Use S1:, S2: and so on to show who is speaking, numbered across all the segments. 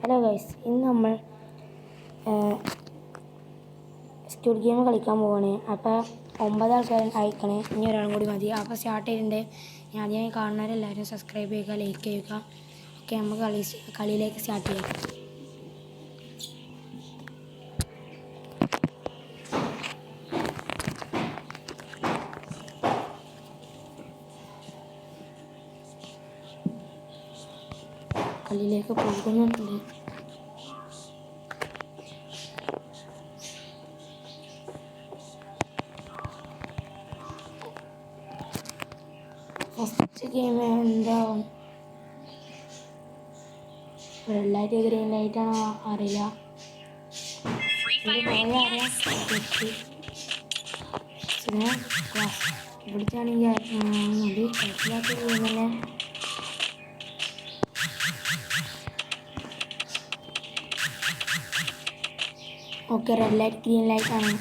S1: Hello guys, ഇന്ന് നമ്മൾ stood game കളിക്കാൻ പോവാണ്. അപ്പോൾ 9 ആൾക്കാരും അയക്കണേ, ഇനി ഒരാളും കൂടി മതി. അപ്പോൾ സ്റ്റാർട്ട് ചെയ്തിട്ടുണ്ട്. ഞാൻ ആദ്യമായി കാണുന്നവരെല്ലാവരും സബ്സ്ക്രൈബ് ചെയ്യുക, ലൈക്ക് ചെയ്യുക. ഓക്കെ, നമുക്ക് കളിയിലേക്ക് സ്റ്റാർട്ട് ചെയ്യാം. കളിയിലേക്ക് പോകുന്നുണ്ട്. ഫസ്റ്റ് ഗെയിം എന്താവും? റെഡ് ലൈറ്റ് ഗ്രീൻ ലൈറ്റ് ആണോ അറിയില്ല. പിടിച്ചാണെങ്കിൽ മതി. കുഴപ്പമില്ലാത്ത ഗെയിം തന്നെ. Okay, red light green light ആണ്.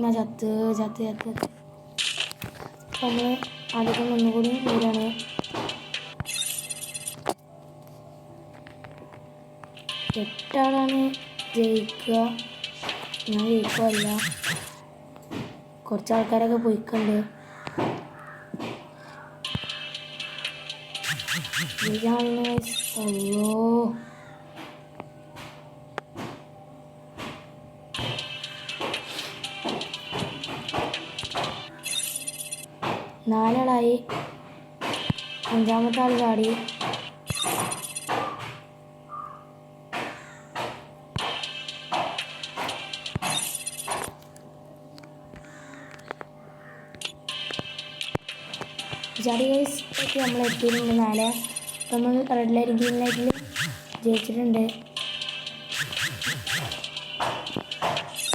S1: ഞാൻ ചത്ത് നമ്മൾ ആദ്യം ഒന്നുകൂടി വരികയാണ്. എട്ടാളാണ് ജയിക്കുക. ഞാൻ ജയിക്കുമല്ല, കുറച്ച് ആൾക്കാരൊക്കെ പോയിക്കുണ്ട്. അയ്യോ, നാലാളായി. അഞ്ചാമത്തെ ആൾ ചാടി. ഗൈസ്, ഒക്കെ നമ്മൾ എത്തിയിട്ടുണ്ട്. 4 നമ്മൾ റെഡ് ലൈറ്റ് ഗ്രീൻ ലൈറ്റിൽ ജയിച്ചിട്ടുണ്ട്.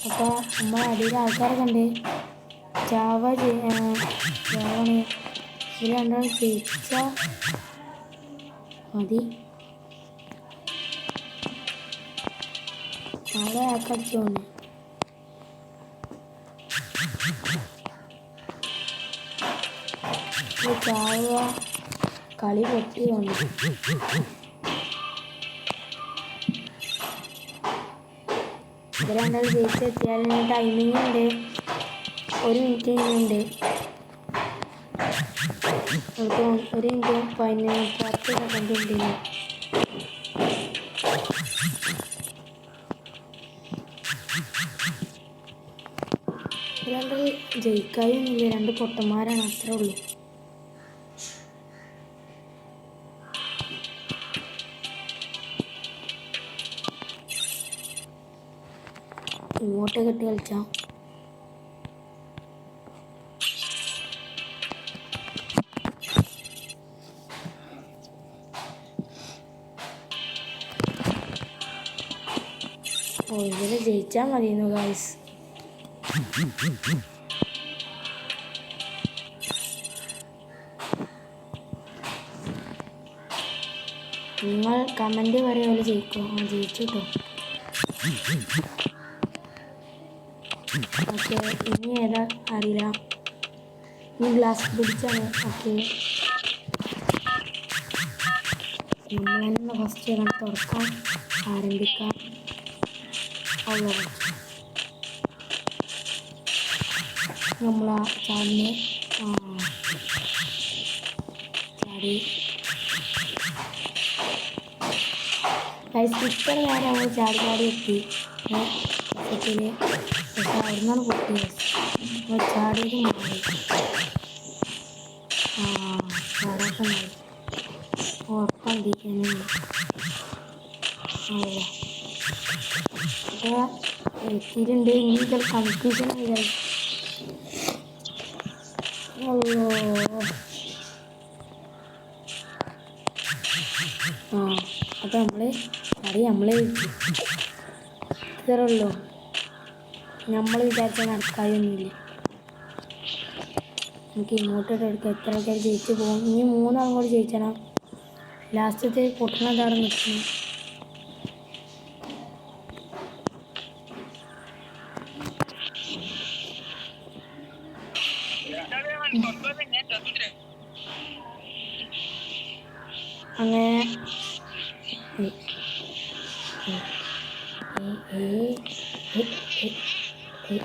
S1: അപ്പോൾ നമ്മൾ അടിയിൽ ആൾക്കാരൊക്കെ ഉണ്ട്. ജാവാണ്. ഇതിൽ രണ്ടാൾ ജയിച്ചാൽ മതി. നാളെ ആക്കടിച്ചു പോണേ. ചാവുക, കളി പൊട്ടി വന്നു. ഇത് രണ്ടാൾ ജയിച്ചെത്തിയാൽ ടൈമിംഗ് ഉണ്ട്. 1 മിനിറ്റ് ഉണ്ട്. 1 മിനിറ്റ് 10 സെക്കൻഡ് ഉണ്ട്. രണ്ടാൾ ജയിക്കാനൊന്നുമില്ല, 2 പൊട്ടന്മാരാണ്, അത്രേ ഉള്ളൂ. ഇങ്ങോട്ട് കെട്ടി കളിച്ചാ ഇതിൽ ജയിച്ചാൽ മതിയെന്നു ഗൈസ്. നിങ്ങൾ കമൻറ്റ് പറയുമല്ലോ ജയിക്കും. ജയിച്ചു കേട്ടോ. ഓക്കെ, ഇനി ഏതാ അറിയില്ല. ഈ ഗ്ലാസ് പിടിച്ചാണ്. ഓക്കെ, നമ്മൾ തന്നെ ഫസ്റ്റ് തുറക്കാൻ ആരംഭിക്കാം. നമ്മൾ ആ ചാടിന് ചാടി ഇത്ര നേരം നമ്മൾ ചാടി എത്തി. സെറ്റില് പക്ഷെ അവിടുന്നാണ് പൊട്ടിയത്. നമ്മൾ ചാടിയത് മാറി. ചാടാത്ത മാറി ഉറപ്പാണ്ടിരിക്കുന്നു. എത്തിയിട്ടുണ്ട്. ഇനി ചില കൺഫ്യൂഷൻ ആയി. അപ്പോൾ നമ്മൾ ഇത്രയുള്ളൂ. നമ്മൾ വിചാരിച്ചാൽ നടക്കാതൊന്നുമില്ല. നമുക്ക് ഇങ്ങോട്ടോട്ട് എടുക്കാം. എത്ര ആൾക്കാർ ജയിച്ചു പോകും. ഇനി 3 ആളും കൂടി ജയിച്ചണം. ലാസ്റ്റത്തെ പൊട്ടണതാണ് നിൽക്കുന്നത്. അങ്ങനെ ഏ, ഏ, ഏ, ഏ, ഏ.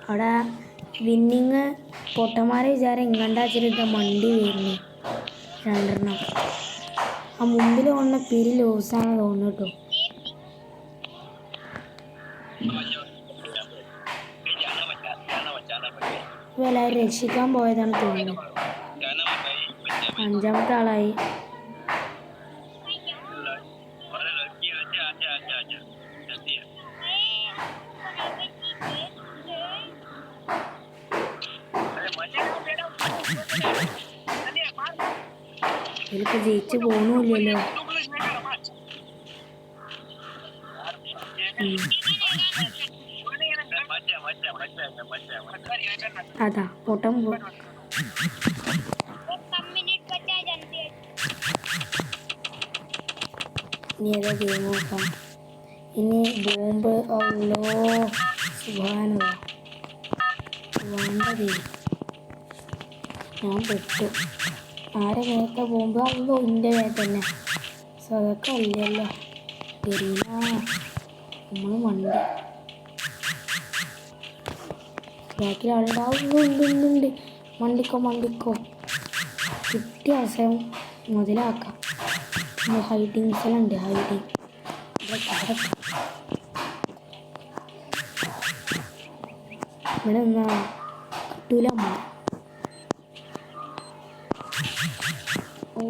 S1: അവിടെ വിന്നിങ് പൊട്ടന്മാരെ വിചാരം ഇങ്ങണ്ടാച്ചിട്ട് മണ്ടി വരുന്നു രണ്ടെണ്ണം. ആ മുമ്പിൽ കൊണ്ട പിരി ലൂസാണ് തോന്നുന്നു കേട്ടോ. എല്ലാവരും രക്ഷിക്കാൻ പോയതാണ് തോന്നുന്നു. അഞ്ചാമത്തെ ആളായി. ഇതിലിപ്പോ ജയിച്ചു പോണില്ലല്ലോ. അതാ പൊട്ടം ഇനി ഏതാ ഗെയിം നോക്കാം. ഇനി ബോംബ്. അല്ലോ സുഖാനുള്ള വേണ്ടതേ. ഞാൻ പെട്ടു. ആരെ നേരത്ത ബോംബ്? അല്ലോ എൻ്റെ നേരത്തെ തന്നെ. സ്വതൊക്കെ അല്ലല്ലോ ഗരീന. നമ്മൾ മണ്ടി ബാക്കിൽ ആളുണ്ടാവുന്നുണ്ട്. മണ്ടിക്കോ മണ്ടിക്കോ. കിട്ടിയ അവസരം മുതലാക്കാം. ഹൈഡിങ് സ്ഥലമുണ്ട്. ഹൈഡിങ് ഇവിടെ എന്നാ കിട്ടൂല അമ്മ. ഓ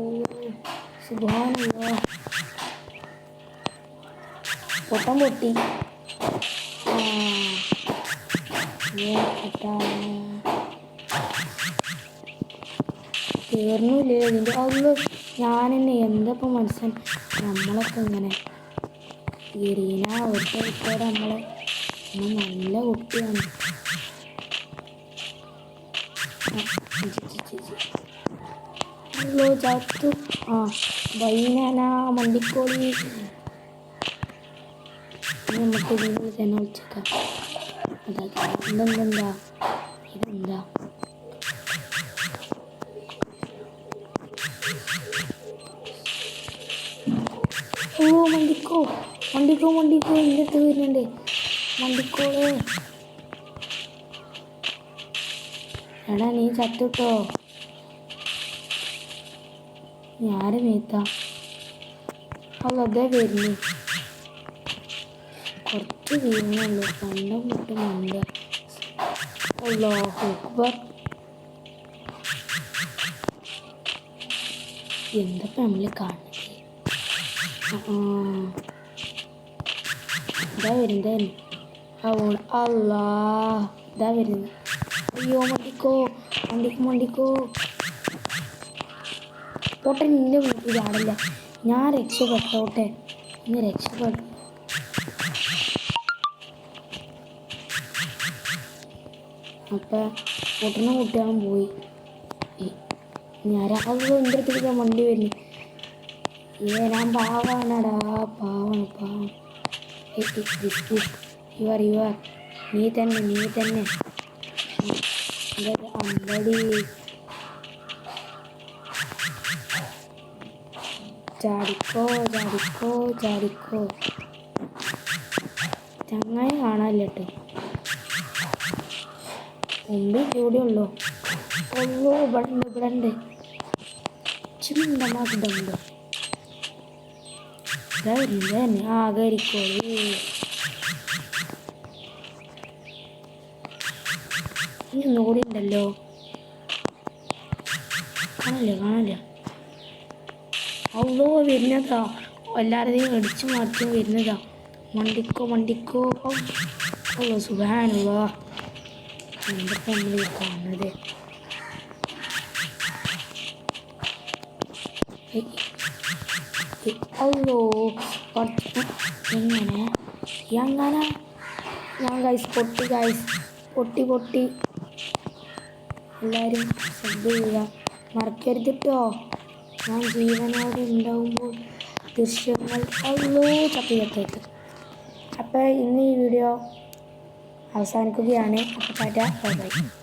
S1: സുഖാനല്ലോ. പൊട്ടം പൊട്ടി. തീർന്നില്ലേ ഇതിൻ്റെ? അന്ന് ഞാനെന്നെ എന്തപ്പം മനസ്സിൽ നമ്മളൊക്കെ ഇങ്ങനെ ഗരീന ഒറ്റ നമ്മളെ നല്ല കുട്ടിയാണ്. ചത്തു. ആ വൈനാ മണ്ടിക്കോളി. നമുക്ക് ഇതിൽ തന്നെ വിളിച്ചേക്കാം. അതാ ഇതെന്താ ഇതെന്താ? ഓ മണ്ടിക്കോ മണ്ടിക്കോ മണ്ടിക്കോ. എൻ്റെ അടുത്ത് വരുന്നുണ്ട് മണ്ടിക്കോളെ. എടാ നീ ചത്തുട്ടോ. ഞാര് മേത്ത. അതേ വരുന്നു. കുറച്ച് വീണുള്ളൂ. കണ്ടും വിട്ട് മണ്ട. അല്ലാഹു അക്ബർ. എന്തപ്പോ നമ്മള് കാണുന്നത്? ഇതാ വരുന്നത്. അല്ലാ ഇതാ വരുന്നത്. അയ്യോ മണ്ടിക്കോ മണ്ടിക്കോ മണ്ടിക്കോ. പോട്ടെ നിന്റെ വീട്ടിൽ ആടില്ല. ഞാൻ രക്ഷപ്പെട്ടോട്ടെ. ഇന്ന് രക്ഷപ്പെട്ടു. അപ്പം പൊട്ടുന്ന കുട്ടികളും പോയി. ഞാൻ രാവിലെ എൻ്റെ അടുത്തേക്ക് വണ്ടി വരുന്നു. ഞാൻ പാവാണടാ. പാവാണ്. യുവർ നീ തന്നെ അമ്പടി. ചാടിക്കോ. ചങ്ങായി കാണാനില്ല കേട്ടോ. മുമ്പിൽ കൂടെ ഉള്ളൂ. ഒള്ളോ ഇവിടെ ഉണ്ട്. ചിന്തമാക്കുന്നുണ്ടോ? തന്നെ ആകരിക്കോളൂ. ഇനി ഒന്നുകൂടി ഉണ്ടല്ലോ. കാണില്ല. അവളോ വരുന്നതാ. എല്ലാവരുടെയും അടിച്ചു മറിച്ചും വരുന്നതാ. മണ്ടിക്കോ. ഓ സുഖാനുള്ളോ. എന്തൊക്കെ നമ്മൾ കാണുന്നത്? അല്ലോ എങ്ങനെ ഞാൻ പൊട്ടി. എല്ലാവരും സബ് ചെയ്യുക മറക്കരുത് കേട്ടോ. ഞാൻ ജീവനോടെ ഉണ്ടാവുമ്പോൾ ദൃശ്യങ്ങൾ. അല്ലോ ചത്തേക്ക് അപ്പോൾ ഇന്ന് ഈ വീഡിയോ അവസാനിക്കുകയാണ്. അപ്പോൾ ടാറ്റ ബൈ ബൈ.